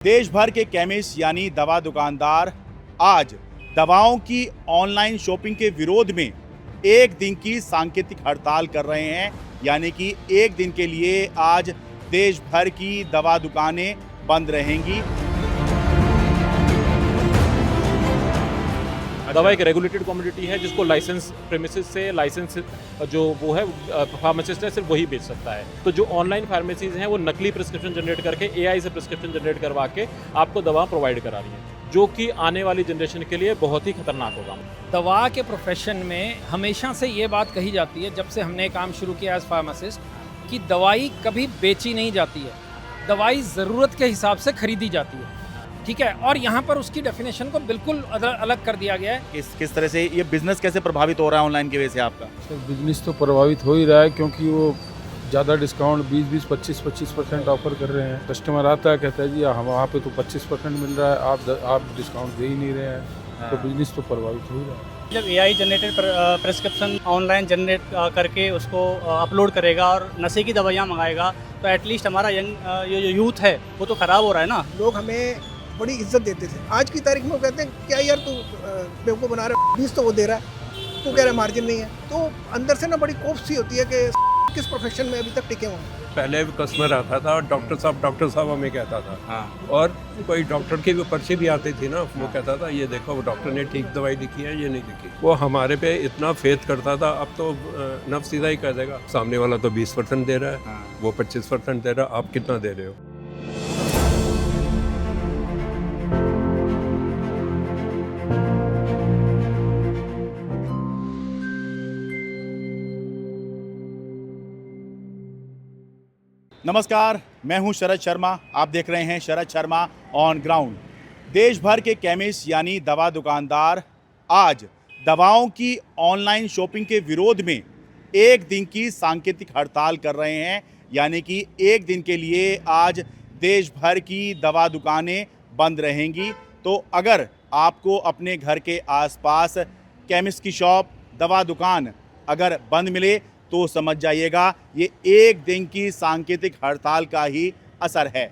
देश भर के केमिस्ट यानी दवा दुकानदार आज दवाओं की ऑनलाइन शॉपिंग के विरोध में एक दिन की सांकेतिक हड़ताल कर रहे हैं। यानी कि एक दिन के लिए आज देश भर की दवा दुकानें बंद रहेंगी। दवा एक रेगुलेटेड कमोडिटी है जिसको लाइसेंस प्रेमिसेस से लाइसेंस जो वो है फार्मासिस्ट है सिर्फ वही बेच सकता है। तो जो ऑनलाइन फार्मेसीज हैं वो नकली प्रिस्क्रिप्शन जनरेट करके एआई से प्रिस्क्रिप्शन जनरेट करवा के आपको दवा प्रोवाइड करा रही हैं, जो कि आने वाली जनरेशन के लिए बहुत ही खतरनाक होगा। दवा के प्रोफेशन में हमेशा से ये बात कही जाती है, जब से हमने काम शुरू किया एज फार्मासिस्ट, कि दवाई कभी बेची नहीं जाती है, दवाई ज़रूरत के हिसाब से खरीदी जाती है। ठीक है, और यहाँ पर उसकी डेफिनेशन को बिल्कुल अलग कर दिया गया है। किस तरह से ये बिजनेस कैसे प्रभावित हो रहा है ऑनलाइन की वजह से आपका? सर बिजनेस तो प्रभावित हो ही रहा है, क्योंकि वो ज़्यादा डिस्काउंट 20-20, 25% ऑफर कर रहे हैं। कस्टमर आता है, कहता है जी हम वहाँ पे तो 25% मिल रहा है, आप डिस्काउंट दे ही नहीं रहे हैं। तो बिजनेस तो प्रभावित हो ही रहा है। जब AI generated prescription online generate करके उसको अपलोड करेगा और नशे की दवाइयाँ मंगाएगा, तो एटलीस्ट हमारा यंग ये जो यूथ है वो तो ख़राब हो रहा है ना। लोग हमें बड़ी इज्जत देते थे, आज की तारीख में वो कहते हैं क्या यार तू बेवकूफ़ बना रहा है, 20 तो वो दे रहा है, तू कह रहा है मार्जिन नहीं है। तो अंदर से ना बड़ी कोफ सी होती है कि किस प्रोफेशन में अभी तक टिके हुए हैं। पहले भी कस्टमर आता था और डॉक्टर साहब हमें कहता था। हाँ। और कोई डॉक्टर की भी पर्ची भी आती थी ना, वो कहता था ये देखो वो डॉक्टर ने ठीक दवाई लिखी है, ये नहीं लिखी। वो हमारे पे इतना फेथ करता था। अब तो नफ सीधा ही कह देगा, सामने वाला तो 20% दे रहा है, हाँ। वो 25% दे रहा है, आप कितना दे रहे हो। नमस्कार, मैं हूं शरद शर्मा। आप देख रहे हैं शरद शर्मा ऑन ग्राउंड। देश भर के केमिस्ट यानी दवा दुकानदार आज दवाओं की ऑनलाइन शॉपिंग के विरोध में एक दिन की सांकेतिक हड़ताल कर रहे हैं। यानी कि एक दिन के लिए आज देश भर की दवा दुकानें बंद रहेंगी। तो अगर आपको अपने घर के आसपास केमिस्ट की शॉप, दवा दुकान अगर बंद मिले तो समझ जाइएगा ये एक दिन की सांकेतिक हड़ताल का ही असर है।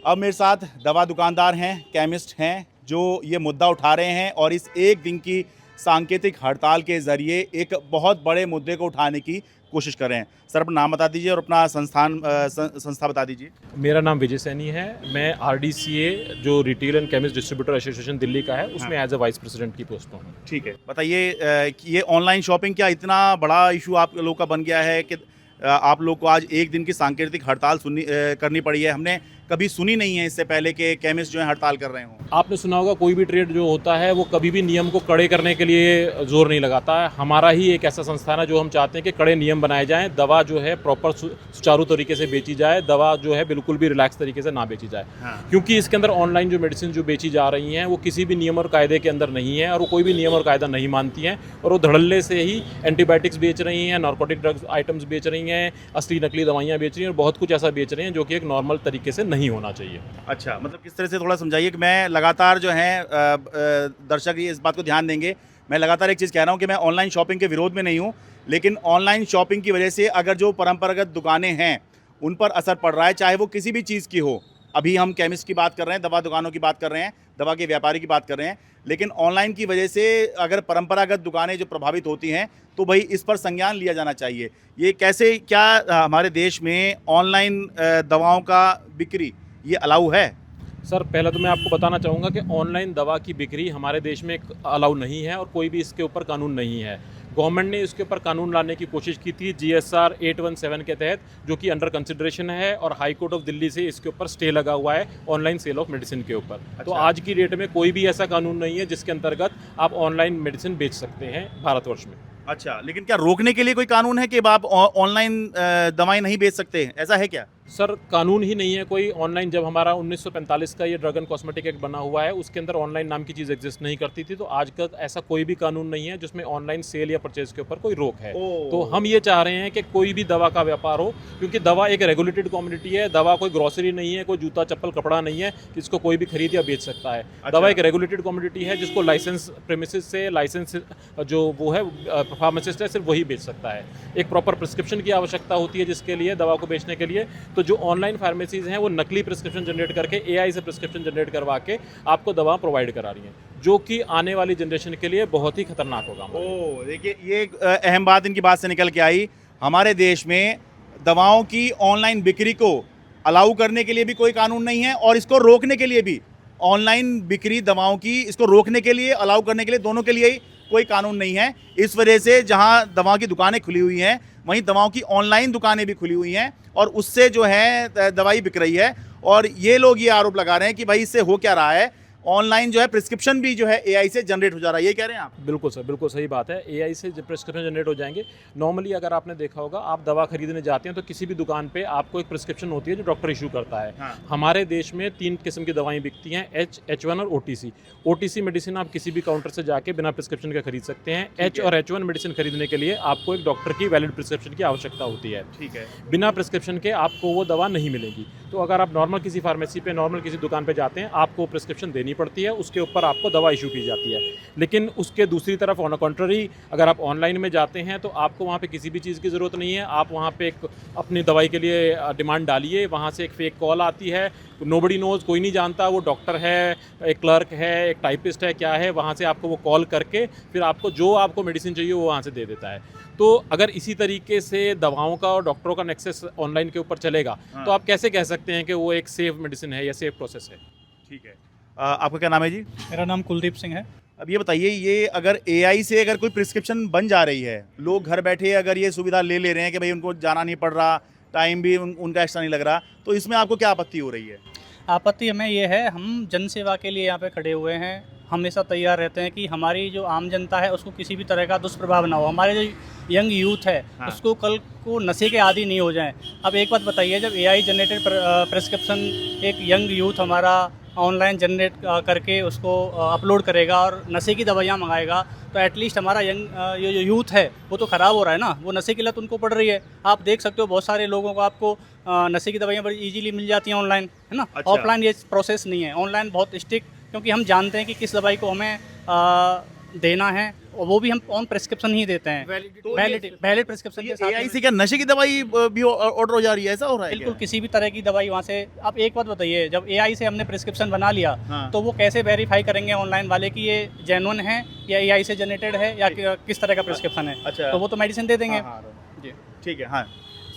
अब मेरे साथ दवा दुकानदार हैं, केमिस्ट हैं, जो ये मुद्दा उठा रहे हैं और इस एक दिन की सांकेतिक हड़ताल के ज़रिए एक बहुत बड़े मुद्दे को उठाने की कोशिश कर रहे हैं। सर अपना नाम बता दीजिए और अपना संस्था बता दीजिए। मेरा नाम विजय सैनी है। मैं RDCA जो retail and chemist distributor association Delhi का है, उसमें एज ए वाइस प्रेसिडेंट की पोस्ट पर हूँ। ठीक है, बताइए कि ये ऑनलाइन शॉपिंग क्या इतना बड़ा इशू आप लोग का बन गया है कि आप लोग को आज एक दिन की सांकेतिक हड़ताल करनी पड़ी है? हमने कभी सुनी नहीं है इससे पहले कि केमिस्ट जो है हड़ताल कर रहे हों। आपने सुना होगा कोई भी ट्रेड जो होता है वो कभी भी नियम को कड़े करने के लिए जोर नहीं लगाता है। हमारा ही एक ऐसा संस्थान है जो हम चाहते हैं कि कड़े नियम बनाए जाएं, दवा जो है प्रॉपर सुचारू तरीके से बेची जाए, दवा जो है बिल्कुल भी रिलैक्स तरीके से ना बेची जाए। हाँ। क्योंकि इसके अंदर ऑनलाइन जो मेडिसिन जो बेची जा रही हैं वो किसी भी नियम और कायदे के अंदर नहीं है और वो कोई भी नियम और कायदा नहीं मानती हैं और वो धड़ल्ले से ही एंटीबायोटिक्स बेच रही हैं, नार्कोटिक ड्रग्स आइटम्स बेच रही हैं, असली नकली दवाइयाँ बेच रही हैं और बहुत कुछ ऐसा बेच रही हैं जो कि एक नॉर्मल तरीके से नहीं होना चाहिए। अच्छा, मतलब किस तरह से थोड़ा समझाइए कि मैं लगातार जो है दर्शक ये इस बात को ध्यान देंगे, मैं लगातार एक चीज़ कह रहा हूँ कि मैं ऑनलाइन शॉपिंग के विरोध में नहीं हूँ, लेकिन ऑनलाइन शॉपिंग की वजह से अगर जो परंपरागत दुकानें हैं उन पर असर पड़ रहा है, चाहे वो किसी भी चीज़ की हो। अभी हम केमिस्ट की बात कर रहे हैं, दवा दुकानों की बात कर रहे हैं, दवा के व्यापारी की बात कर रहे हैं, लेकिन ऑनलाइन की वजह से अगर परंपरागत दुकानें जो प्रभावित होती हैं तो भाई इस पर संज्ञान लिया जाना चाहिए। ये कैसे, क्या हमारे देश में ऑनलाइन दवाओं का बिक्री ये अलाउ है? सर पहले तो मैं आपको बताना चाहूँगा कि ऑनलाइन दवा की बिक्री हमारे देश में अलाउ नहीं है और कोई भी इसके ऊपर कानून नहीं है। गवर्नमेंट ने इसके ऊपर कानून लाने की कोशिश की थी GSR 817 के तहत, जो कि अंडर कंसिडरेशन है और हाई कोर्ट ऑफ दिल्ली से इसके ऊपर स्टे लगा हुआ है ऑनलाइन सेल ऑफ मेडिसिन के ऊपर। तो आज की डेट में कोई भी ऐसा कानून नहीं है जिसके अंतर्गत आप ऑनलाइन मेडिसिन बेच सकते हैं भारतवर्ष में। अच्छा, लेकिन क्या रोकने के लिए कोई कानून है कि आप ऑनलाइन दवाएं नहीं बेच सकते, ऐसा है क्या? सर कानून ही नहीं है कोई ऑनलाइन। जब हमारा 1945 का ये ड्रग एंड कॉस्मेटिक एक्ट बना हुआ है उसके अंदर ऑनलाइन नाम की चीज़ एग्जिस्ट नहीं करती थी। तो आज का ऐसा कोई भी कानून नहीं है जिसमें ऑनलाइन सेल या परचेज के ऊपर कोई रोक है। तो हम ये चाह रहे हैं कि कोई भी दवा का व्यापार हो, क्योंकि दवा एक रेगुलेटेड कमोडिटी है। दवा कोई ग्रोसरी नहीं है, कोई जूता चप्पल कपड़ा नहीं है जिसको कोई भी खरीद या बेच सकता है। दवा एक रेगुलेटेड कमोडिटी है जिसको लाइसेंस प्रेमिसेस से लाइसेंस जो वो है फार्मासिस्ट है सिर्फ वही बेच सकता है। एक प्रॉपर प्रिस्क्रिप्शन की आवश्यकता होती है जिसके लिए दवा को बेचने के लिए। तो जो ऑनलाइन फार्मेसीज़ हैं वो नकली प्रिस्क्रिप्शन जनरेट करके AI से प्रिस्क्रिप्शन जनरेट करवा के आपको दवा प्रोवाइड करा रही हैं, जो कि आने वाली जनरेशन के लिए बहुत ही खतरनाक होगा। ओ देखिए, ये एक अहम बात इनकी बात से निकल के आई। हमारे देश में दवाओं की ऑनलाइन बिक्री को अलाउ करने के लिए भी कोई कानून नहीं है, और इसको रोकने के लिए भी, ऑनलाइन बिक्री दवाओं की इसको रोकने के लिए, अलाउ करने के लिए, दोनों के लिए ही कोई कानून नहीं है। इस वजह से जहां दवाओं की दुकानें खुली हुई हैं, वहीं दवाओं की ऑनलाइन दुकानें भी खुली हुई हैं, और उससे जो है दवाई बिक रही है। और ये लोग ये आरोप लगा रहे हैं कि भाई इससे हो क्या रहा है, ऑनलाइन जो है प्रिस्क्रिप्शन भी जो है AI से जनरेट हो जा रहा है। ये कह रहे हैं आप? बिल्कुल सर, बिल्कुल सही बात है। AI से जब प्रिस्क्रिप्शन जनरेट हो जाएंगे, नॉर्मली अगर आपने देखा होगा, आप दवा खरीदने जाते हैं तो किसी भी दुकान पे आपको एक प्रिस्क्रिप्शन होती है जो डॉक्टर इशू करता है। हाँ। हमारे देश में 3 किस्म की दवाएं बिकती हैं, H1 और OTC। OTC मेडिसिन आप किसी भी काउंटर से जाके बिना प्रिस्क्रिप्शन के खरीद सकते हैं। H और H1 मेडिसिन खरीदने के लिए आपको एक डॉक्टर की वैलिड प्रिस्क्रिप्शन की आवश्यकता होती है। ठीक है। बिना प्रिस्क्रिप्शन के आपको वो दवा नहीं मिलेगी। तो अगर आप नॉर्मल किसी फार्मेसी पे, नॉर्मल किसी दुकान पे जाते हैं, आपको प्रिस्क्रिप्शन देनी पड़ती है, उसके ऊपर आपको दवा इशू की जाती है। लेकिन उसके दूसरी तरफ ऑन कॉन्ट्ररी, अगर आप ऑनलाइन में जाते हैं तो आपको वहाँ पे किसी भी चीज़ की ज़रूरत नहीं है। आप वहाँ पे एक अपनी दवाई के लिए डिमांड डालिए, वहाँ से एक फेक कॉल आती है, नोबडी नोज़, कोई नहीं जानता वो डॉक्टर है, एक क्लर्क है, एक टाइपिस्ट है, क्या है, वहाँ से आपको वो कॉल करके फिर आपको जो आपको मेडिसिन चाहिए वो वहाँ से दे देता है। तो अगर इसी तरीके से दवाओं का और डॉक्टरों का नेक्सस ऑनलाइन के ऊपर चलेगा, तो आप कैसे कह सकते हैं कि वो एक सेफ मेडिसिन है या सेफ प्रोसेस है? ठीक है। आपका क्या नाम है जी? मेरा नाम कुलदीप सिंह है। अब ये बताइए, ये अगर AI से अगर कोई प्रिस्क्रिप्शन बन जा रही है, लोग घर बैठे अगर ये सुविधा ले ले रहे हैं कि भाई उनको जाना नहीं पड़ रहा, टाइम भी उनका एक्स्ट्रा नहीं लग रहा, तो इसमें आपको क्या आपत्ति हो रही है? आपत्ति हमें ये है, हम जनसेवा के लिए यहाँ पे खड़े हुए हैं, हमेशा तैयार रहते हैं कि हमारी जो आम जनता है उसको किसी भी तरह का दुष्प्रभाव ना हो, हमारे जो यंग यूथ है हाँ। उसको कल को नशे के आदी नहीं हो जाएं। अब एक बात बताइए, जब AI जनरेटेड प्रिस्क्रिप्शन एक यंग यूथ हमारा ऑनलाइन जनरेट करके उसको अपलोड करेगा और नशे की दवाइयाँ मंगाएगा, तो एटलीस्ट हमारा यंग ये जो यूथ है वो तो ख़राब हो रहा है ना, वो नशे की लत उनको पड़ रही है। आप देख सकते हो बहुत सारे लोगों को आपको नशे की दवाइयाँ बड़ी इजीली मिल जाती हैं ऑनलाइन, है ना। अच्छा। ऑफलाइन ये प्रोसेस नहीं है, ऑनलाइन बहुत स्ट्रिक्ट, क्योंकि हम जानते हैं कि किस दवाई को हमें देना है, और वो भी हम ऑन प्रिस्क्रिप्शन ही देते हैं, वैलिड प्रिस्क्रिप्शन के साथ। AI से क्या नशे की दवाई भी ऑर्डर हो जा रही है, ऐसा हो रहा है बिल्कुल, क्या? किसी भी तरह की दवाई वहाँ से। आप एक बात बताइए, जब AI से हमने प्रिस्क्रिप्शन बना लिया, हाँ। तो वो कैसे वेरीफाई करेंगे ऑनलाइन वाले कि ये जेन्युइन है या AI से जनरेटेड है या किस तरह का प्रिस्क्रिप्शन है? अच्छा। तो वो तो मेडिसिन दे देंगे। हाँ, हाँ, जी। ठीक है। हाँ,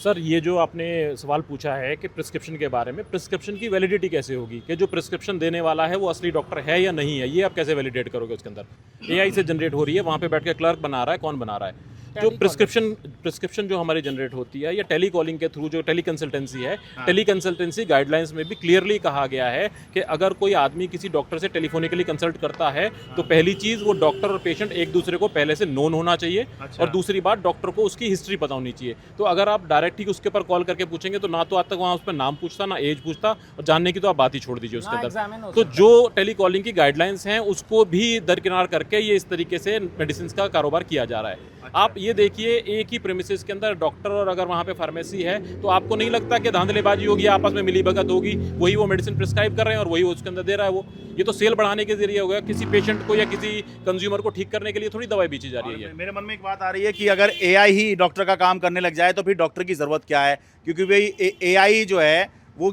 सर, ये जो आपने सवाल पूछा है कि प्रिस्क्रिप्शन के बारे में, प्रिस्क्रिप्शन की वैलिडिटी कैसे होगी कि जो प्रिस्क्रिप्शन देने वाला है वो असली डॉक्टर है या नहीं है, ये आप कैसे वैलिडेट करोगे? उसके अंदर AI से जनरेट हो रही है, वहाँ पे बैठ के क्लर्क बना रहा है, कौन बना रहा है? जो प्रिस्क्रिप्शन जो हमारी जनरेट होती है या टेली कॉलिंग के थ्रू, जो टेली कंसल्टेंसी है, टेली कंसल्टेंसी गाइडलाइंस में भी क्लियरली कहा गया है कि अगर कोई आदमी किसी डॉक्टर से टेलीफोनिकली कंसल्ट करता है तो पहली चीज़, वो डॉक्टर और पेशेंट एक दूसरे को पहले से नोन होना चाहिए। अच्छा। और दूसरी बात, डॉक्टर को उसकी हिस्ट्री पता होनी चाहिए। तो अगर आप डायरेक्ट ही उसके ऊपर कॉल करके पूछेंगे तो ना तो आज तक वहाँ उस पर नाम पूछता, ना एज पूछता, और जानने की तो आप बात ही छोड़ दीजिए उसके अंदर। तो जो टेली कॉलिंग की गाइडलाइंस हैं उसको भी दरकिनार करके ये इस तरीके से मेडिसिन का कारोबार किया जा रहा है। आप ये देखिए, एक ही प्रेमिसेस के अंदर डॉक्टर और अगर वहाँ पे फार्मेसी है, तो आपको नहीं लगता कि धांधलेबाजी होगी, आपस में मिली भगत होगी, वही वो मेडिसिन प्रिस्क्राइब कर रहे हैं और वही वो उसके अंदर दे रहा है। वो ये तो सेल बढ़ाने के जरिए हो गया, किसी पेशेंट को या किसी कंज्यूमर को ठीक करने के लिए थोड़ी दवाई बेची जा रही है। मेरे मन में एक बात आ रही है कि अगर AI ही डॉक्टर का काम करने लग जाए तो फिर डॉक्टर की ज़रूरत क्या है? क्योंकि भाई AI जो है वो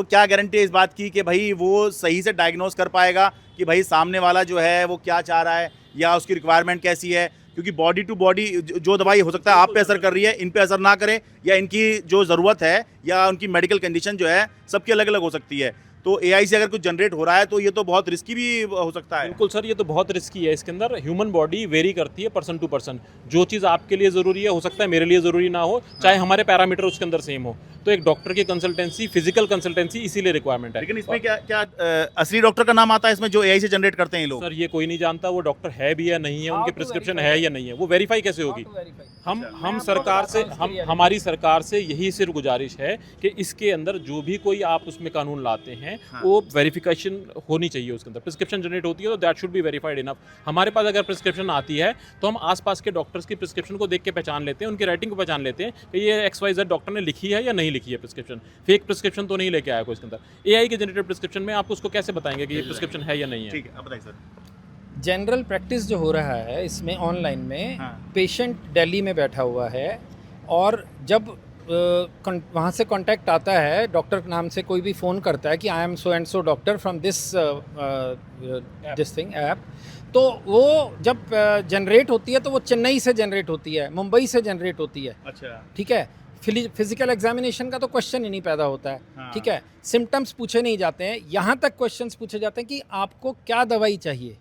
क्या गारंटी है इस बात की कि भाई वो सही से डायग्नोस कर पाएगा कि भाई सामने वाला जो है वो क्या चाह रहा है या उसकी रिक्वायरमेंट कैसी है? क्योंकि बॉडी टू बॉडी जो दवाई हो सकता है आप पे असर कर रही है, इन पे असर ना करे, या इनकी जो ज़रूरत है या उनकी मेडिकल कंडीशन जो है सबकी अलग अलग हो सकती है। तो AI से अगर कुछ जनरेट हो रहा है तो ये तो बहुत रिस्की भी हो सकता है। बिल्कुल सर, ये तो बहुत रिस्की है। इसके अंदर ह्यूमन बॉडी वेरी करती है पर्सन टू पर्सन। जो चीज़ आपके लिए ज़रूरी है हो सकता है मेरे लिए ज़रूरी ना हो, चाहे हमारे पैरामीटर उसके अंदर सेम हो। तो एक डॉक्टर की कंसल्टेंसी, फिजिकल कंसल्टेंसी इसीलिए रिक्वायरमेंट है। लेकिन इसमें क्या असली डॉक्टर का नाम आता है इसमें जो AI से जनरेट करते हैं ये लोग? सर, ये कोई नहीं जानता वो डॉक्टर है भी या नहीं है, उनकी प्रिस्क्रिप्शन है या नहीं है, वो वेरीफाई कैसे होगी? हम सरकार से, हमारी सरकार से यही सिर्फ गुजारिश है कि इसके अंदर जो भी कोई आप उसमें कानून लाते हैं वो वेरिफिकेशन होनी चाहिए। उसके अंदर प्रिस्क्रिप्शन जनरेट होती है तो that should be verified enough. हमारे पास अगर प्रिस्क्रिप्शन आती है तो हम आसपास के डॉक्टर्स की प्रिस्क्रिप्शन को देख के पहचान लेते हैं, उनकी राइटिंग को पहचान लेते हैं कि ये XYZ डॉक्टर ने लिखी है या नहीं लिखी है प्रिस्क्रिप्शन। फेक प्रिस्क्रिप्शन तो नहीं लेके आया कोई इसके अंदर। AI के जनरेटेड प्रिस्क्रिप्शन में आप उसको कैसे बताएंगे कि ये प्रिस्क्रिप्शन है या नहीं है? ठीक है, आप बताइए सर। जनरल प्रैक्टिस जो हो रहा है इसमें ऑनलाइन में, हाँ। पेशेंट दिल्ली में बैठा हुआ है और जब वहाँ से कांटेक्ट आता है, डॉक्टर के नाम से कोई भी फ़ोन करता है कि I am so and so doctor from this thing app, तो वो जब जनरेट होती है तो वो चेन्नई से जनरेट होती है, मुंबई से जनरेट होती है। अच्छा। ठीक है, फिजिकल एग्जामिनेशन का तो क्वेश्चन ही नहीं पैदा होता है। हाँ। ठीक है, सिम्टम्स पूछे नहीं जाते हैं, यहाँ तक क्वेश्चंस पूछे जाते हैं कि आपको क्या दवाई चाहिए।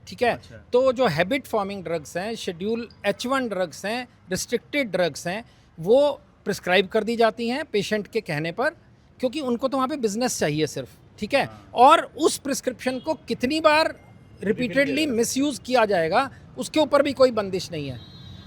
ठीक है, अच्छा। तो जो हैबिट फॉर्मिंग ड्रग्स हैं, शेड्यूल H1 ड्रग्स हैं, रिस्ट्रिक्टेड ड्रग्स हैं, वो प्रिस्क्राइब कर दी जाती हैं पेशेंट के कहने पर, क्योंकि उनको तो वहाँ पे बिजनेस चाहिए सिर्फ। ठीक है, और उस प्रिस्क्रिप्शन को कितनी बार रिपीटेडली मिसयूज़ किया जाएगा उसके ऊपर भी कोई बंदिश नहीं है।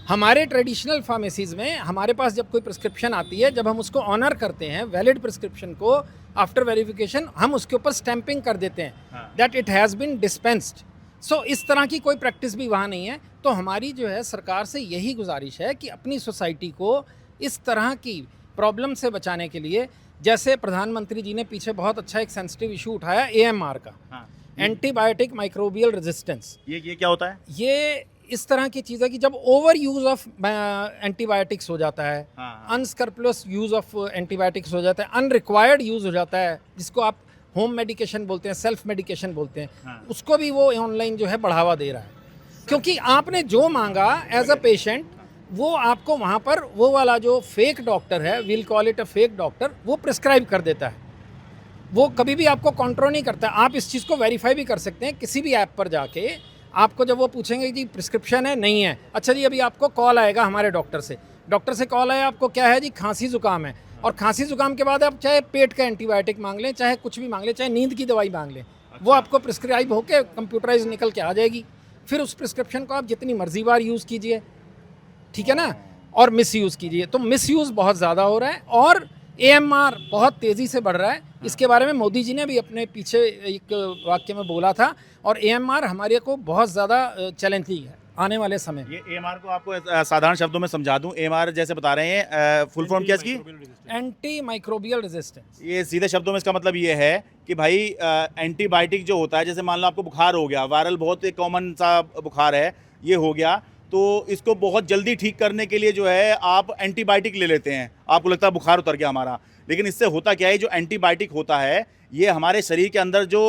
हमारे ट्रेडिशनल फार्मेसीज़ में हमारे पास जब कोई प्रिस्क्रिप्शन आती है, जब हम उसको ऑनर करते हैं, वैलिड प्रिस्क्रिप्शन को आफ्टर वेरिफिकेशन हम उसके ऊपर स्टैंपिंग कर देते हैं that it has been dispensed. So इस तरह की कोई प्रैक्टिस भी वहाँ नहीं है। तो हमारी जो है सरकार से यही गुजारिश है कि अपनी सोसाइटी को इस तरह की प्रॉब्लम से बचाने के लिए, जैसे प्रधानमंत्री जी ने पीछे बहुत अच्छा एक सेंसिटिव इशू उठाया AMR का, एंटीबायोटिक माइक्रोबियल रेजिस्टेंस। ये क्या होता है? ये इस तरह की चीज़ है कि जब ओवर यूज़ ऑफ एंटीबायोटिक्स हो जाता है, अनस्कर्पलस यूज़ ऑफ एंटीबायोटिक्स हो जाता है, अनरिक्वायर्ड यूज़ हो जाता है, जिसको आप होम मेडिकेशन बोलते हैं, सेल्फ मेडिकेशन बोलते हैं, उसको भी वो ऑनलाइन जो है बढ़ावा दे रहा है। क्योंकि आपने जो मांगा एज अ पेशेंट, वो आपको वहाँ पर वो वाला जो फेक डॉक्टर है, will call it a fake doctor, वो प्रिस्क्राइब कर देता है। वो कभी भी आपको कंट्रोल नहीं करता। आप इस चीज़ को वेरीफाई भी कर सकते हैं किसी भी ऐप पर जाके। आपको जब वो पूछेंगे कि प्रिस्क्रिप्शन है, नहीं है, अच्छा जी अभी आपको कॉल आएगा हमारे डॉक्टर से कॉल आया, आपको क्या है जी, खांसी जुकाम है, और खांसी जुकाम के बाद आप चाहे पेट का एंटीबायोटिक मांग लें, चाहे कुछ भी मांग लें, चाहे नींद की दवाई मांग लें, वो आपको प्रिस्क्राइब होकर कंप्यूटराइज निकल के आ जाएगी। फिर उस प्रिस्क्रिप्शन को आप जितनी मर्जी बार यूज़ कीजिए, ठीक है ना, और मिस यूज़ कीजिए। तो मिस यूज़ बहुत ज़्यादा हो रहा है और AMR बहुत तेज़ी से बढ़ रहा है। इसके बारे में मोदी जी ने भी अपने पीछे एक वाक्य में बोला था, और AMR हमारे को बहुत ज़्यादा चैलेंजिंग है आने वाले समय। ये AMR को आपको साधारण शब्दों में समझा दूं। AMR जैसे बता रहे हैं, फुल फॉर्म क्या इसकी? Anti microbial resistance. ये सीधे शब्दों में इसका मतलब ये है कि भाई एंटीबायोटिक जो होता है, जैसे मान लो आपको बुखार हो गया, वायरल बहुत एक कॉमन सा बुखार है, ये हो गया, तो इसको बहुत जल्दी ठीक करने के लिए जो है आप एंटीबायोटिक ले लेते हैं, आपको लगता है बुखार उतर गया हमारा। लेकिन इससे होता क्या है, जो एंटीबायोटिक होता है ये हमारे शरीर के अंदर जो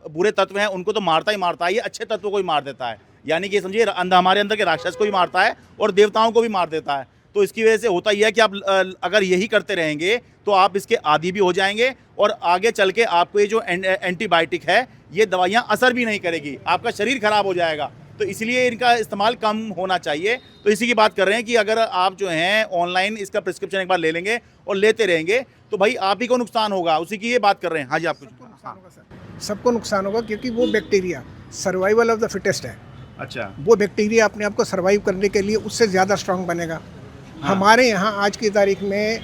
बुरे तत्व हैं उनको तो मारता ही मारता है, ये अच्छे तत्वों को भी मार देता है। यानी कि समझिए हमारे अंदर के राक्षस को भी मारता है और देवताओं को भी मार देता है। तो इसकी वजह से होता यह है कि आप अगर यही करते रहेंगे तो आप इसके आदी भी हो जाएंगे, और आगे चल के आपको ये जो एंटीबायोटिक है ये दवाइयाँ असर भी नहीं करेगी, आपका शरीर खराब हो जाएगा। तो इसलिए इनका इस्तेमाल कम होना चाहिए। तो इसी की बात कर रहे हैं कि अगर आप जो हैं ऑनलाइन इसका प्रिस्क्रिप्शन एक बार ले लेंगे और लेते रहेंगे तो भाई आप ही को नुकसान होगा, उसी की ये बात कर रहे हैं। हाँ जी, आपको नुकसान होगा सर, सबको नुकसान होगा, क्योंकि वो bacteria survival of the fittest है। अच्छा, वो बैक्टीरिया अपने आप को सर्वाइव करने के लिए उससे ज़्यादा स्ट्रांग बनेगा। हमारे यहाँ आज की तारीख में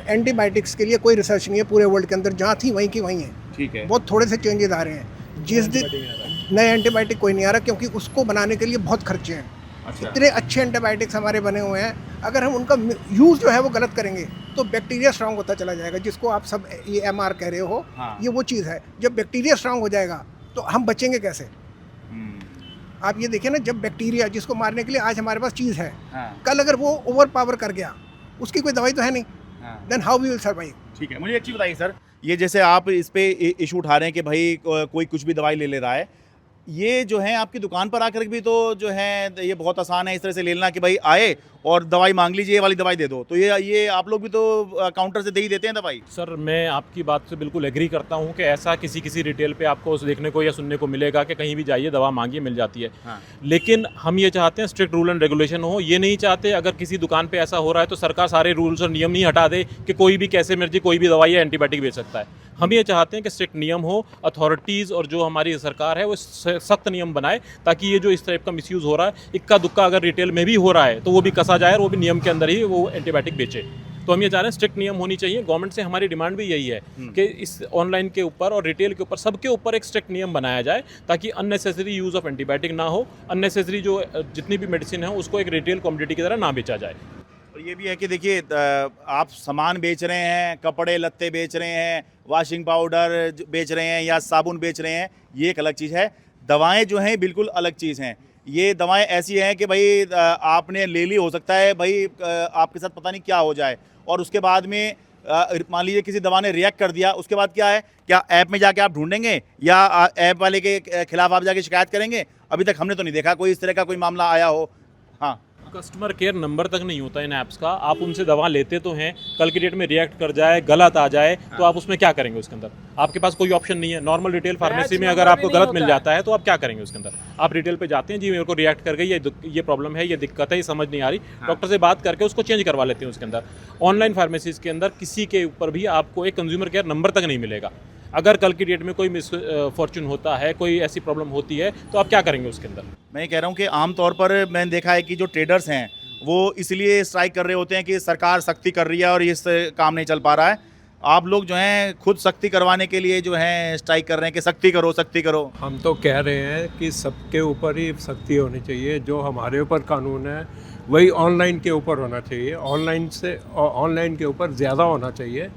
एंटीबायोटिक्स के लिए कोई रिसर्च नहीं है पूरे वर्ल्ड के अंदर, जहाँ थी वहीं की वहीं है। ठीक है, बहुत थोड़े से चेंजेस आ रहे हैं। जिस दिन नए एंटीबायोटिक कोई नहीं आ रहा, क्योंकि उसको बनाने के लिए बहुत खर्चे हैं। अच्छा, इतने अच्छे एंटीबायोटिक्स हमारे बने हुए हैं, अगर हम उनका यूज़ जो है वो गलत करेंगे तो बैक्टीरिया स्ट्रांग होता चला जाएगा, जिसको आप सब ये MR कह रहे हो। हाँ। ये वो चीज़ है, जब बैक्टीरिया स्ट्रांग हो जाएगा तो हम बचेंगे कैसे? आप ये देखिए ना, जब बैक्टीरिया जिसको मारने के लिए आज हमारे पास चीज़ है, कल अगर वो ओवर पावर कर गया, उसकी कोई दवाई तो है नहीं, then how we will survive. ठीक है, मुझे एक चीज़ बताइए सर, ये जैसे आप इस पे इशू उठा रहे हैं कि भाई कोई कुछ भी दवाई ले रहा है, ये जो है आपकी दुकान पर आकर भी तो जो है ये बहुत आसान है इस तरह से ले लेना कि भाई आए और दवाई मांग लीजिए, ये वाली दवाई दे दो, तो ये आप लोग भी तो काउंटर से दे ही देते हैं दवाई। सर मैं आपकी बात से बिल्कुल एग्री करता हूं कि ऐसा किसी रिटेल पे आपको देखने को या सुनने को मिलेगा कि कहीं भी जाइए दवा मांगिए मिल जाती है। हाँ। लेकिन हम ये चाहते हैं स्ट्रिक्ट रूल एंड रेगुलेशन हो, ये नहीं चाहते अगर किसी दुकान पे ऐसा हो रहा है तो सरकार सारे रूल्स और नियम ही हटा दे कि कोई भी कैसे मर्जी कोई भी दवाई या एंटीबायोटिक बेच सकता है। हम ये चाहते हैं कि स्ट्रिक्ट नियम हो, अथॉरिटीज़ और जो हमारी सरकार है वो सख्त नियम बनाए, ताकि ये जो इस टाइप का मिसयूज़ हो रहा है, इक्का दुक्का अगर रिटेल में भी हो रहा है तो वो भी कसा जाए और वो भी नियम के अंदर ही वो एंटीबायोटिक बेचे। तो हम ये चाह रहे हैं स्ट्रिक्ट नियम होनी चाहिए। गवर्नमेंट से हमारी डिमांड भी यही है कि इस ऑनलाइन के ऊपर और रिटेल के ऊपर सबके ऊपर एक स्ट्रिक्ट नियम बनाया जाए, ताकि अननेसेसरी यूज़ ऑफ एंटीबायोटिक ना हो, अननेसेसरी जो जितनी भी मेडिसिन है उसको एक रिटेल कमोडिटी की तरह ना बेचा जाए। और ये भी है कि देखिए आप सामान बेच रहे हैं, कपड़े लत्ते बेच रहे हैं, वॉशिंग पाउडर बेच रहे हैं या साबुन बेच रहे हैं, ये एक अलग चीज़ है। दवाएं जो हैं बिल्कुल अलग चीज़ हैं। ये दवाएं ऐसी हैं कि भाई आपने ले ली, हो सकता है भाई आपके साथ पता नहीं क्या हो जाए, और उसके बाद में मान लीजिए किसी दवा ने रिएक्ट कर दिया, उसके बाद क्या है, क्या ऐप में जाके आप ढूंढेंगे या ऐप वाले के खिलाफ आप जाके शिकायत करेंगे? अभी तक हमने तो नहीं देखा कोई इस तरह का कोई मामला आया हो। हाँ, कस्टमर केयर नंबर तक नहीं होता इन ऐप्स का। आप उनसे दवा लेते तो हैं, कल की डेट में रिएक्ट कर जाए, गलत आ जाए, तो आप उसमें क्या करेंगे? उसके अंदर आपके पास कोई ऑप्शन नहीं है। नॉर्मल रिटेल फार्मेसी में अगर आपको गलत मिल जाता है तो आप क्या करेंगे उसके अंदर? आप रिटेल पे जाते हैं, जी मेरे को रिएक्ट कर गई, ये प्रॉब्लम है, ये दिक्कत है, ये समझ नहीं आ रही, डॉक्टर से बात करके उसको चेंज करवा लेते हैं उसके अंदर। ऑनलाइन फार्मेसीज के अंदर किसी के ऊपर भी आपको एक कंज्यूमर केयर नंबर तक नहीं मिलेगा। अगर कल की डेट में कोई मिस फॉर्चून होता है, कोई ऐसी प्रॉब्लम होती है, तो आप क्या करेंगे उसके अंदर? मैं कह रहा हूँ कि आमतौर पर मैंने देखा है कि जो ट्रेडर्स हैं वो इसलिए स्ट्राइक कर रहे होते हैं कि सरकार सख्ती कर रही है और इससे काम नहीं चल पा रहा है। आप लोग जो हैं खुद सख्ती करवाने के लिए जो है स्ट्राइक कर रहे हैं कि सख्ती करो, सख्ती करो। हम तो कह रहे हैं कि सबके ऊपर ही सख्ती होनी चाहिए। जो हमारे ऊपर कानून है वही ऑनलाइन के ऊपर होना चाहिए, ऑनलाइन के ऊपर ज़्यादा होना चाहिए।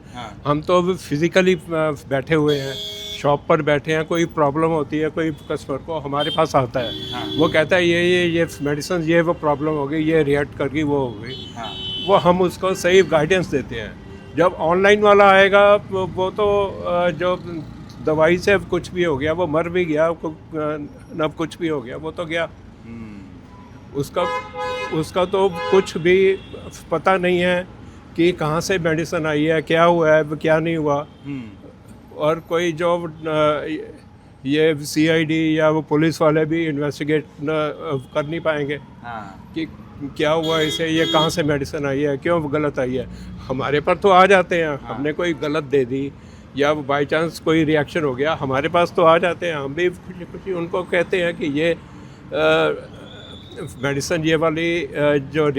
हम तो अभी फिज़िकली बैठे हुए हैं, शॉप पर बैठे हैं, कोई प्रॉब्लम होती है कोई कस्टमर को हमारे पास आता है, वो कहता है ये मेडिसिन, ये वो प्रॉब्लम हो गई, ये रिएक्ट कर गई, वो हो गई, वो हम उसको सही गाइडेंस देते हैं। जब ऑनलाइन वाला आएगा वो तो जो दवाई से कुछ भी हो गया, वो मर भी गया, न कुछ भी हो गया, वो तो गया, उसका तो कुछ भी पता नहीं है कि कहाँ से मेडिसिन आई है, क्या हुआ है, क्या नहीं हुआ। और कोई जो ये सीआईडी या वो पुलिस वाले भी इन्वेस्टिगेट कर नहीं पाएंगे कि क्या हुआ इसे, ये कहाँ से मेडिसिन आई है, क्यों गलत आई है। हमारे पर तो आ जाते हैं, हमने कोई गलत दे दी या बाई चांस कोई रिएक्शन हो गया, हमारे पास तो आ जाते हैं, हम भी खुशी खुशी उनको कहते हैं कि ये मेडिसिन ये वाली जो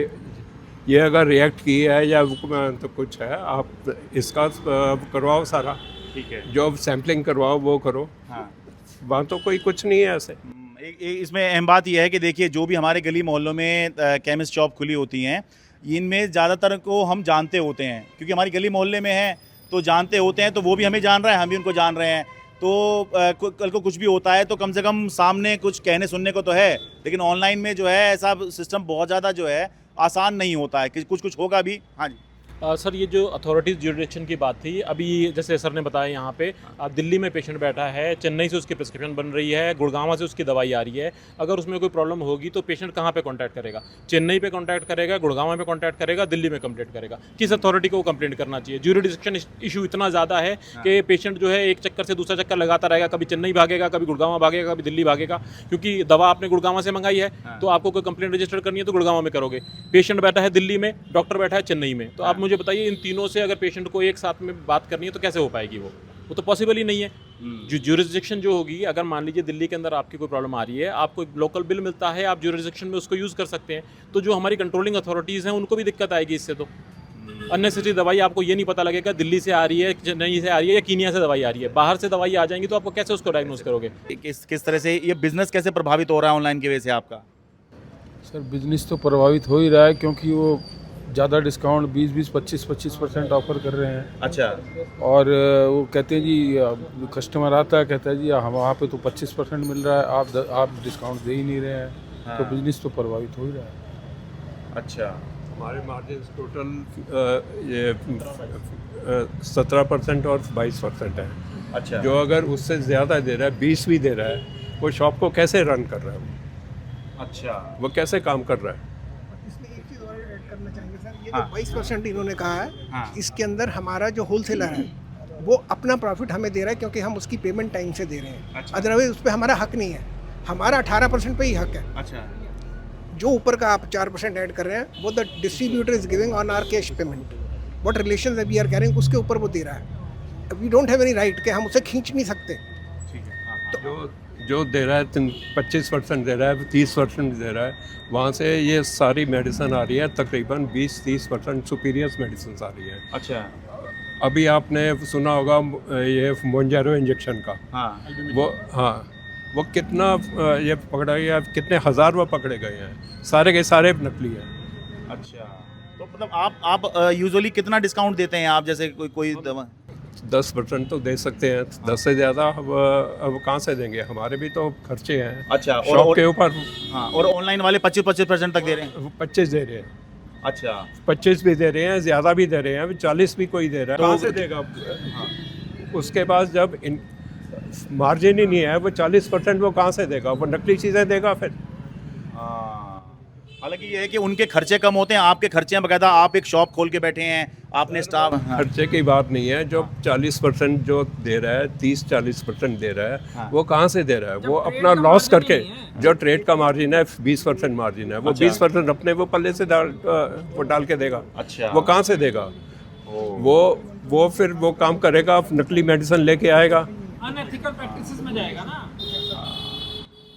ये अगर रिएक्ट की है या तो कुछ है, आप इसका करवाओ सारा, ठीक है, जो सैम्पलिंग करवाओ वो करो। वहाँ तो कोई कुछ नहीं है ऐसे। इसमें अहम बात यह है कि देखिए जो भी हमारे गली मोहल्लों में केमिस्ट शॉप खुली होती हैं, इनमें ज़्यादातर को हम जानते होते हैं, क्योंकि हमारी गली मोहल्ले में है तो जानते होते हैं, तो वो भी हमें जान रहा है, हम भी उनको जान रहे हैं। तो कल को कुछ भी होता है तो कम से कम सामने कुछ कहने सुनने को तो है, लेकिन ऑनलाइन में जो है ऐसा सिस्टम बहुत ज़्यादा जो है आसान नहीं होता है कि कुछ होगा भी। हाँ जी सर, ये जो अथॉरिटीज़ ज्यूरिडिक्शन की बात थी, अभी जैसे सर ने बताया यहाँ पे दिल्ली में पेशेंट बैठा है, चेन्नई से उसकी प्रिस्क्रिप्शन बन रही है, गुड़गांव से उसकी दवाई आ रही है। अगर उसमें कोई प्रॉब्लम होगी तो पेशेंट कहाँ पे कांटेक्ट करेगा? चेन्नई पे कांटेक्ट करेगा, गुड़गांव में कांटेक्ट करेगा, दिल्ली में कंप्लेंट करेगा? किस अथॉरिटी को कंप्लेंट करना चाहिए? ज्यूरिडिक्शन इशू इतना ज़्यादा है कि पेशेंट जो है एक चक्कर से दूसरा चक्कर लगाता रहेगा, कभी चेन्नई भागेगा, कभी गुड़गांव भागेगा, कभी दिल्ली भागेगा, क्योंकि दवा आपने गुड़गांव से मंगाई है तो आपको कोई कंप्लेंट रजिस्टर करनी है तो गुड़गांव में करोगे। पेशेंट बैठा है दिल्ली में, डॉक्टर बैठा है चेन्नई में, तो आप मुझे बताइए इन तीनों से अगर पेशेंट को एक साथ में बात करनी है तो कैसे हो पाएगी? वो तो पॉसिबल ही नहीं है। जो ज्यूरिसडिक्शन जो होगी, अगर मान लीजिए दिल्ली के अंदर आपकी कोई प्रॉब्लम आ रही है, आपको एक लोकल बिल मिलता है, आप ज्यूरिसडिक्शन में उसको यूज़ कर सकते हैं, तो जो हमारी कंट्रोलिंग अथॉरिटीज़ हैं उनको भी दिक्कत आएगी इससे। तो अननेसेसरी दवाई आपको ये नहीं पता लगेगा दिल्ली से आ रही है, चेन्नई से आ रही है या कीनिया से दवाई आ रही है, बाहर से दवाई आ जाएंगी तो आपको कैसे उसको डायग्नोज करोगे? किस तरह से ये बिजनेस कैसे प्रभावित हो रहा है ऑनलाइन की वजह से आपका? सर बिजनेस तो प्रभावित हो ही रहा है, क्योंकि वो ज़्यादा डिस्काउंट 20-20, 25% ऑफर कर रहे हैं। अच्छा। और वो कहते हैं जी, कस्टमर आता है कहता है जी हम वहाँ पे तो 25% मिल रहा है, आप डिस्काउंट दे ही नहीं रहे हैं। तो बिजनेस तो प्रभावित हो ही रहा है। अच्छा, हमारे मार्जिन टोटल ये 17% और 22% है। अच्छा। जो अगर उससे ज़्यादा दे रहा है, 20 भी दे रहा है, वो शॉप को कैसे रन कर रहा है? अच्छा, वो कैसे काम कर रहा है? इसमें एक चीज़ और ऐड करना चाहेंगे सर, ये जो 22% इन्होंने कहा है, इसके अंदर हमारा जो होलसेलर है वो अपना प्रॉफिट हमें दे रहा है, क्योंकि हम उसकी पेमेंट टाइम से दे रहे हैं। अच्छा। अदरवाइज उस पर हमारा हक नहीं है, हमारा 18% पे ही हक है। अच्छा। जो ऊपर का आप 4% ऐड कर रहे हैं वो the distributor is giving on our cash payment, what relations we are carrying, उसके ऊपर वो दे रहा है। We don't have any right कि हम उसे खींच नहीं सकते। ठीक है। जो दे रहा है 25% दे रहा है, 30% दे रहा है, वहाँ से ये सारी मेडिसिन आ रही है, तकरीबन 20-30% सुपीरियर्स मेडिसिन आ रही है। अच्छा। अभी आपने सुना होगा ये मोंजारो इंजेक्शन का। वो कितना ये पकड़ा गया, कितने हज़ार वो पकड़े गए हैं, सारे के सारे नकली हैं। अच्छा, तो मतलब आप यूजुअली कितना डिस्काउंट देते हैं आप, जैसे कोई दवा? 10% तो दे सकते हैं, 10 से ज़्यादा अब कहाँ से देंगे, हमारे भी तो खर्चे हैं अच्छा, शॉप के ऊपर। हाँ, और ऑनलाइन वाले 25% तक दे रहे हैं। 25 दे रहे हैं, अच्छा, 25 भी दे रहे हैं, ज़्यादा भी दे रहे हैं, 40 भी कोई दे रहा है, तो कहाँ से देगा? उसके पास जब मार्जिन ही नहीं है, वो 40% वो कहाँ से देगा? वो नकली चीज़ें देगा फिर। हालांकि ये है कि उनके खर्चे कम होते हैं, आपके खर्चे हैं बकायदा। आप एक शॉप खोल के बैठे हैं, आपने स्टाफ। खर्चे की बात नहीं है, जो 40% जो दे रहा है, 30-40% दे रहा है, वो कहाँ से दे रहा है? वो अपना लॉस करके, जो ट्रेड का मार्जिन है 20% मार्जिन है, वो 20% अपने वो पल्ले से वो डाल के देगा। अच्छा, वो कहाँ से देगा? वो फिर वो काम करेगा, नकली मेडिसिन लेके आएगा, अनएथिकल प्रैक्टिसेस में जाएगा ना।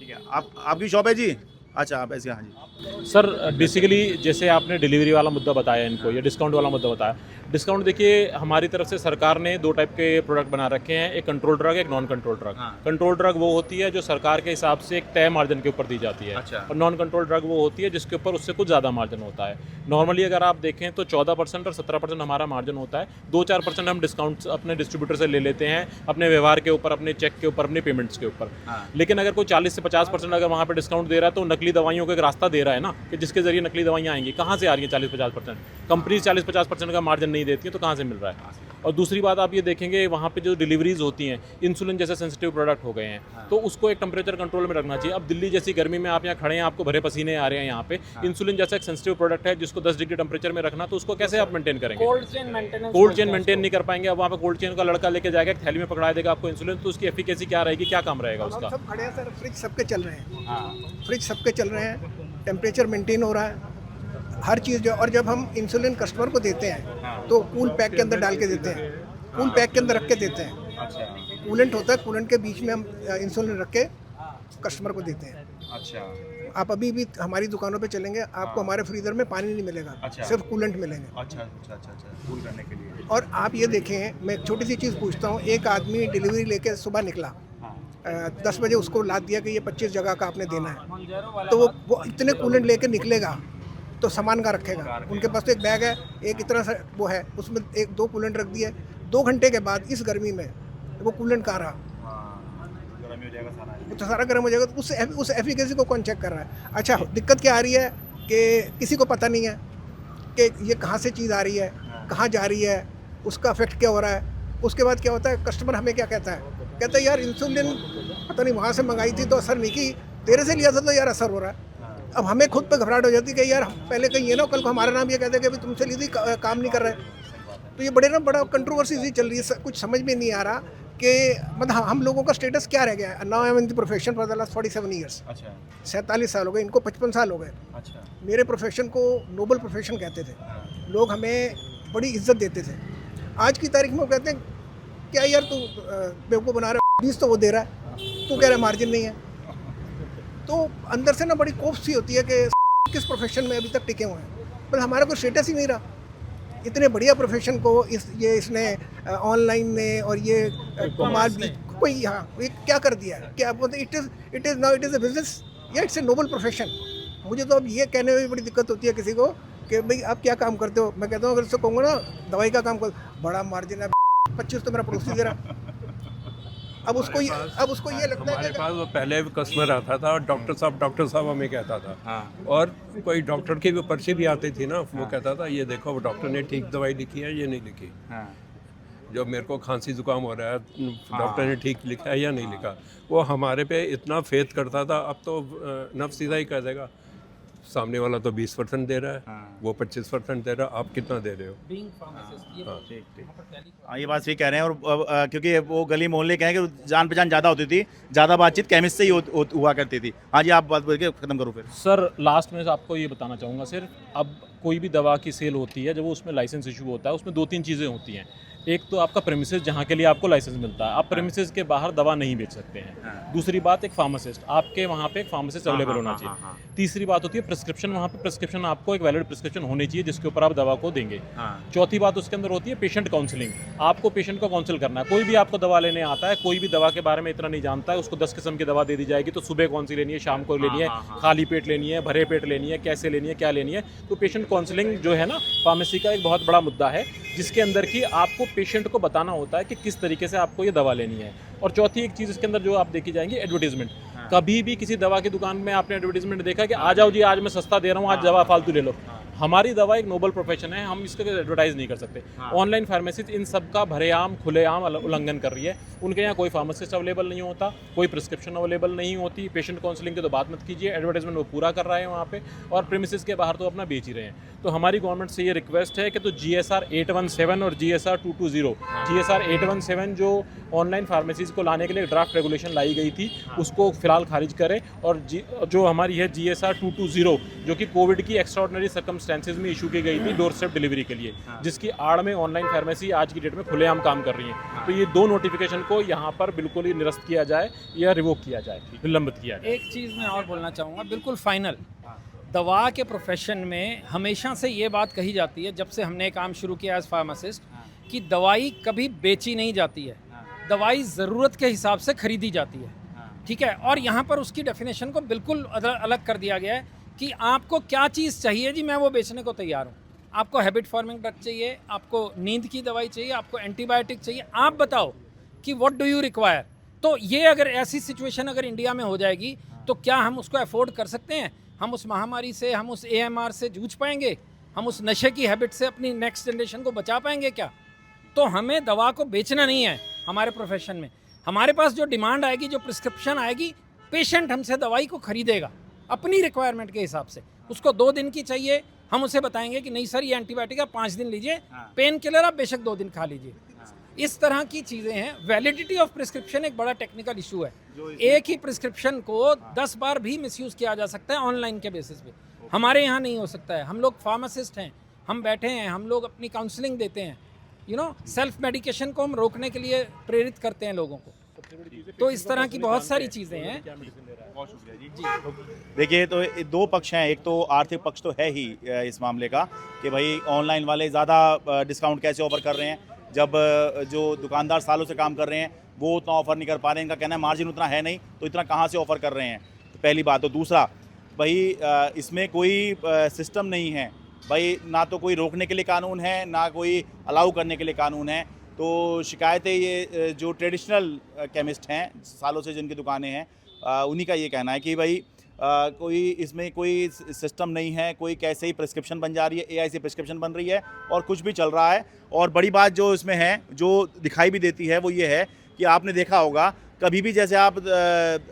ठीक है। आपकी शॉप है जी? अच्छा, आप ऐसे, हाँ जी। सर बेसिकली जैसे आपने डिलीवरी वाला मुद्दा बताया इनको, या डिस्काउंट वाला मुद्दा बताया, डिस्काउंट देखिए हमारी तरफ से सरकार ने 2 टाइप के प्रोडक्ट बना रखे हैं, एक कंट्रोल ड्रग, एक non control drug. Control drug वो होती है जो सरकार के हिसाब से एक तय मार्जिन के ऊपर दी जाती है। अच्छा। और नॉन कंट्रोल ड्रग वो होती है जिसके ऊपर उससे कुछ ज़्यादा मार्जिन होता है। नॉर्मली अगर आप देखें तो 14% और 17% हमारा मार्जिन होता है, 2-4% हम डिस्काउंट अपने डिस्ट्रीब्यूटर से ले लेते हैं, अपने व्यवहार के ऊपर, अपने चेक के ऊपर, अपनी पेमेंट्स के ऊपर। लेकिन अगर कोई 40 से 50% अगर वहाँ पर डिस्काउंट दे रहा है तो नकली दवाइयों का एक रास्ता दे रहा है ना, कि जिसके जरिए नकली दवाइयाँ आएंगी। कहाँ से आ रही हैं 40-50%? कंपनी 40-50% का मार्जिन नहीं देती है तो कहाँ से मिल रहा है? और दूसरी बात आप ये देखेंगे वहाँ पे जो डिलीवरीज होती हैं, इंसुलिन जैसे सेंसिटिव प्रोडक्ट हो गए हैं, तो उसको एक टेम्परेचर कंट्रोल में रखना चाहिए। अब दिल्ली जैसी गर्मी में आप यहाँ खड़े हैं, आपको भरे पसीने आ रहे हैं यहाँ पे, इंसुलिन जैसा एक सेंसिटिव प्रोडक्ट है जिसको 10 डिग्री टेम्परेचर में रखना, तो उसको कैसे आप मेंटेन करेंगे? Cold chain maintenance, cold chain maintain नहीं कर पाएंगे। अब वहाँ पे कोल्ड चेन का लड़का लेके जाएगा, एक थैली में पकड़ा देगा आपको इंसुलिन, तो उसकी एफिकेसी क्या रहेगी, क्या काम रहेगा हम उसका? सब खड़े हैं सर, फ्रिज सबके चल रहे हैं, फ्रिज सबके चल रहे हैं, टेम्परेचर मेंटेन हो रहा है, हर चीज़ जो। और जब हम इंसुलिन कस्टमर को देते हैं तो कूल पैक के अंदर डाल के देते हैं, कूल पैक के अंदर रख के देते हैं। कूलेंट होता है, कूलेंट के बीच में हम इंसुलिन रख के कस्टमर को देते हैं। अच्छा, आप अभी भी हमारी दुकानों पे चलेंगे, आपको हमारे फ्रीजर में पानी नहीं मिलेगा, अच्छा। सिर्फ कूलेंट मिलेंगे। अच्छा, अच्छा, अच्छा, अच्छा, कूल करने के लिए। और आप ये देखें, मैं एक छोटी सी चीज़ पूछता हूँ, एक आदमी डिलीवरी लेके सुबह निकला, 10 बजे उसको लाद दिया कि ये 25 जगह का आपने देना है, तो वो इतने कूलेंट लेके निकलेगा तो सामान का रखेगा। उनके पास तो एक बैग है, एक इतना सा वो है, उसमें 1-2 कूलेंट रख दिए। 2 घंटे के बाद इस गर्मी में वो कूलेंट कहाँ रहा? गर्मी हो जाएगा सारा। वो तो सारा गर्म हो जाएगा। तो उस एफिकेसी को कौन चेक कर रहा है? अच्छा, दिक्कत क्या आ रही है कि किसी को पता नहीं है कि ये कहाँ से चीज़ आ रही है, कहाँ जा रही है, उसका इफेक्ट क्या हो रहा है। उसके बाद क्या होता है, कस्टमर हमें क्या कहता है यार इंसुलिन पता नहीं वहाँ से मंगाई थी तो असर नहीं की, तेरे से लिया था तो यार असर हो रहा है। अब हमें खुद पे घबराहट हो जाती है कि यार पहले कहीं ये ना कल को हमारा नाम ये कहते हैं कि तुमसे ली थी, काम नहीं कर रहे। तो ये बड़ा कंट्रोवर्सी सी चल रही है, कुछ समझ में नहीं आ रहा कि मतलब हम लोगों का स्टेटस क्या रह गया है। Now I am in the profession for the last 47 years. अच्छा, 47 साल हो गए, इनको 55 साल हो गए। अच्छा, मेरे प्रोफेशन को नोबल प्रोफेशन कहते थे, लोग हमें बड़ी इज्जत देते थे। आज की तारीख में वो कहते हैं क्या यार तू बेवकूफ़ बना रहा है, 20 तो वो दे रहा है, तू कह रहा है मार्जिन नहीं है। तो अंदर से ना बड़ी कोफ सी होती है कि किस प्रोफेशन में अभी तक टिके हुए हैं, पर हमारा कोई स्टेटस ही नहीं रहा। इतने बढ़िया प्रोफेशन को इसने ऑनलाइन ने और ये कुमार भी कोई ये क्या कर दिया है? क्या it is now it is a business या इट्स ए नोबल प्रोफेशन। मुझे तो अब ये कहने में भी बड़ी दिक्कत होती है किसी को कि भाई आप क्या काम करते हो। मैं कहता हूँ अगर उससे कहूँगा ना दवाई का काम कर, बड़ा मार्जिन है, 25 तो मेरा पड़ोसी दे रहा। अब उसको ये लगता है हमारे कि पास वो पहले भी कस्टमर आता था और डॉक्टर साहब हमें कहता था। हाँ। और कोई डॉक्टर की भी पर्ची भी आती थी ना, वो कहता था ये देखो वो डॉक्टर ने ठीक दवाई लिखी है, ये नहीं लिखी। हाँ। जो मेरे को खांसी जुकाम हो रहा है, डॉक्टर ने ठीक लिखा है या नहीं लिखा। वो हमारे पे इतना फेथ करता था, अब तो नफ सीधा ही कह देगा सामने वाला तो 20% दे रहा है, वो 25% दे रहा है, आप कितना दे रहे हो? हाँ, ये बात सही कह रहे हैं। और क्योंकि वो गली मोहल्ले कहें कि जान पहचान ज़्यादा होती थी, ज़्यादा बातचीत केमिस्ट से ही हुआ करती थी। हाँ जी, आप बात बोल के ख़त्म करो फिर। सर लास्ट में आपको ये बताना चाहूँगा सिर्फ, अब कोई भी दवा की सेल होती है, जब वो उसमें लाइसेंस इशू होता है, उसमें 2-3 चीज़ें होती हैं। एक तो आपका प्रेमिसेस जहाँ के लिए आपको लाइसेंस मिलता है, आप प्रेमिसेस के बाहर दवा नहीं बेच सकते हैं। दूसरी बात, एक फार्मासिस्ट, आपके वहाँ पे एक फार्मासिस्ट अवेलेबल होना चाहिए। तीसरी बात होती है प्रिस्क्रिप्शन, वहाँ पे प्रिस्क्रिप्शन आपको एक वैलिड प्रिस्क्रिप्शन होनी चाहिए जिसके ऊपर आप दवा को देंगे। चौथी बात उसके अंदर होती है पेशेंट काउंसलिंग, आपको पेशेंट को काउंसिल करना है। कोई भी आपको दवा लेने आता है, कोई भी दवा के बारे में इतना नहीं जानता है, उसको 10 किस्म की दवा दे दी जाएगी, तो सुबह कौन सी लेनी है, शाम को लेनी है, खाली पेट लेनी है, भरे पेट लेनी है, कैसे लेनी है, क्या लेनी है। तो पेशेंट काउंसलिंग जो है ना, फार्मेसी का एक बहुत बड़ा मुद्दा है, जिसके अंदर की आपको पेशेंट को बताना होता है कि किस तरीके से आपको ये दवा लेनी है। और चौथी एक चीज़ इसके अंदर जो आप देखी जाएंगी, एडवर्टीजमेंट। कभी भी किसी दवा की दुकान में आपने एडवर्टीजमेंट देखा कि आ जाओ जी, आज मैं सस्ता दे रहा हूँ, आज दवा फालतू ले लो। हमारी दवा एक नोबल प्रोफेशन है, हम इसका एडवर्टाइज नहीं कर सकते। ऑनलाइन फार्मेसीज इन सब का भरेआम खुलेआम उल्लंघन कर रही है। उनके यहाँ कोई फार्मासिस्ट अवेलेबल नहीं होता, कोई प्रिस्क्रिप्शन अवेलेबल नहीं होती। पेशेंट काउंसलिंग की तो बात मत कीजिए, एडवर्टाइजमेंट वो पूरा कर रहा है वहाँ पे, और प्रीमिसेस के बाहर तो अपना बेच ही रहे हैं। तो हमारी गवर्नमेंट से ये रिक्वेस्ट है कि तो GSR 817 और GSR 220, GSR 817 जो ऑनलाइन फार्मेसीज को लाने के लिए ड्राफ्ट रेगुलेशन लाई गई थी, उसको फिलहाल खारिज करें। और जो हमारी है GSR 220, जो कि कोविड की एक्स्ट्राऑर्डिनरी सर्कमस्टेंसेज में इशू की गई थी डोर स्टेप डिलीवरी के लिए, जिसकी आड़ में ऑनलाइन फार्मेसी आज की डेट में खुलेआम काम कर रही है। तो ये दो नोटिफिकेशन को यहाँ पर बिल्कुल ही निरस्त किया जाए या रिवोक किया जाए, विलंबित किया जाए। एक चीज़ मैं और बोलना चाहूँगा, बिल्कुल फाइनल। दवा के प्रोफेशन में हमेशा से ये बात कही जाती है, जब से हमने काम शुरू किया एज फार्मासिस्ट, कि दवाई कभी बेची नहीं जाती है, दवाई ज़रूरत के हिसाब से खरीदी जाती है। ठीक है, और यहाँ पर उसकी डेफिनेशन को बिल्कुल अलग कर दिया गया है कि आपको क्या चीज़ चाहिए जी, मैं वो बेचने को तैयार हूँ। आपको हैबिट फॉर्मिंग ड्रग चाहिए, आपको नींद की दवाई चाहिए, आपको एंटीबायोटिक चाहिए, आप बताओ कि व्हाट डू यू रिक्वायर। तो ये अगर ऐसी सिचुएशन अगर इंडिया में हो जाएगी तो क्या हम उसको अफोर्ड कर सकते हैं? हम उस महामारी से, हम उस AMR से जूझ पाएंगे? हम उस नशे की हैबिट से अपनी नेक्स्ट जनरेशन को बचा पाएंगे क्या? तो हमें दवा को बेचना नहीं है हमारे प्रोफेशन में। हमारे पास जो डिमांड आएगी, जो प्रिस्क्रिप्शन आएगी, पेशेंट हमसे दवाई को खरीदेगा अपनी रिक्वायरमेंट के हिसाब से। उसको 2 दिन की चाहिए, हम उसे बताएंगे कि नहीं सर ये एंटीबायोटिक आप 5 दिन लीजिए, पेन किलर आप बेशक 2 दिन खा लीजिए। इस तरह की चीज़ें हैं। वैलिडिटी ऑफ प्रिस्क्रिप्शन एक बड़ा टेक्निकल इशू है। एक ही प्रिस्क्रिप्शन को 10 बार भी मिसयूज़ किया जा सकता है ऑनलाइन के बेसिस पे। हमारे यहाँ नहीं हो सकता है। हम लोग फार्मासिस्ट हैं, हम बैठे हैं, हम लोग अपनी काउंसलिंग देते हैं, सेल्फ मेडिकेशन को हम रोकने के लिए प्रेरित करते हैं लोगों को। तो इस तरह की बहुत सारी चीज़ें हैं। बहुत शुक्रिया जी। देखिए, तो 2 पक्ष हैं। एक तो आर्थिक पक्ष तो है ही इस मामले का कि भाई ऑनलाइन वाले ज़्यादा डिस्काउंट कैसे ऑफर कर रहे हैं, जब जो दुकानदार सालों से काम कर रहे हैं वो उतना ऑफर नहीं कर पा रहे हैं। इनका कहना है मार्जिन उतना है नहीं, तो इतना कहाँ से ऑफर कर रहे हैं। तो पहली बात। तो दूसरा, भाई इसमें कोई सिस्टम नहीं है भाई, ना तो कोई रोकने के लिए कानून है, ना कोई अलाउ करने के लिए कानून है। तो शिकायतें ये जो ट्रेडिशनल केमिस्ट हैं, सालों से जिनकी दुकानें हैं, उन्हीं का ये कहना है कि भाई कोई इसमें कोई सिस्टम नहीं है, कोई कैसे ही प्रिस्क्रिप्शन बन जा रही है, AI से प्रिस्क्रिप्शन बन रही है और कुछ भी चल रहा है। और बड़ी बात जो इसमें है, जो दिखाई भी देती है, वो ये है कि आपने देखा होगा कभी भी जैसे आप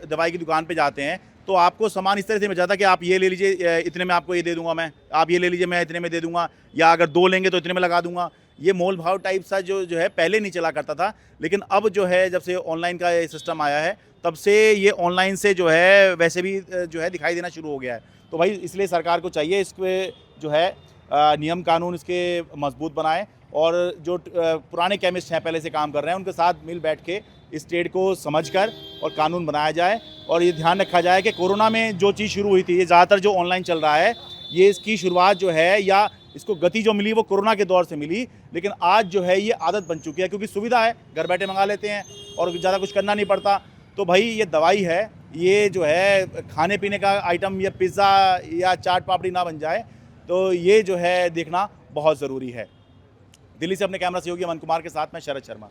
दवाई की दुकान पे जाते हैं तो आपको सामान इस तरह से मिल जाता है कि आप ये ले लीजिए, इतने में आपको ये दे दूंगा मैं, आप ये ले लीजिए, मैं इतने में दे दूंगा, या अगर 2 लेंगे तो इतने में लगा दूंगा। ये मोल भाव टाइप सा जो है पहले नहीं चला करता था, लेकिन अब जो है जब से ऑनलाइन का ये सिस्टम आया है तब से ये ऑनलाइन से जो है वैसे भी जो है दिखाई देना शुरू हो गया है। तो भाई इसलिए सरकार को चाहिए इस पे जो है नियम कानून इसके मजबूत बनाए, और जो पुराने केमिस्ट हैं पहले से काम कर रहे हैं उनके साथ मिल बैठ के इस ट्रेड को समझकर और कानून बनाया जाए। और ये ध्यान रखा जाए कि कोरोना में जो चीज़ शुरू हुई थी, ये ज़्यादातर जो ऑनलाइन चल रहा है, ये इसकी शुरुआत जो है या इसको गति जो मिली वो कोरोना के दौर से मिली, लेकिन आज जो है ये आदत बन चुकी है, क्योंकि सुविधा है, घर बैठे मंगा लेते हैं और ज़्यादा कुछ करना नहीं पड़ता। तो भाई ये दवाई है, ये जो है खाने पीने का आइटम या पिज़्ज़ा या चाट पापड़ी ना बन जाए, तो ये जो है देखना बहुत ज़रूरी है। दिल्ली से अपने कैमरा सहयोगी अमन कुमार के साथ मैं शरद शर्मा।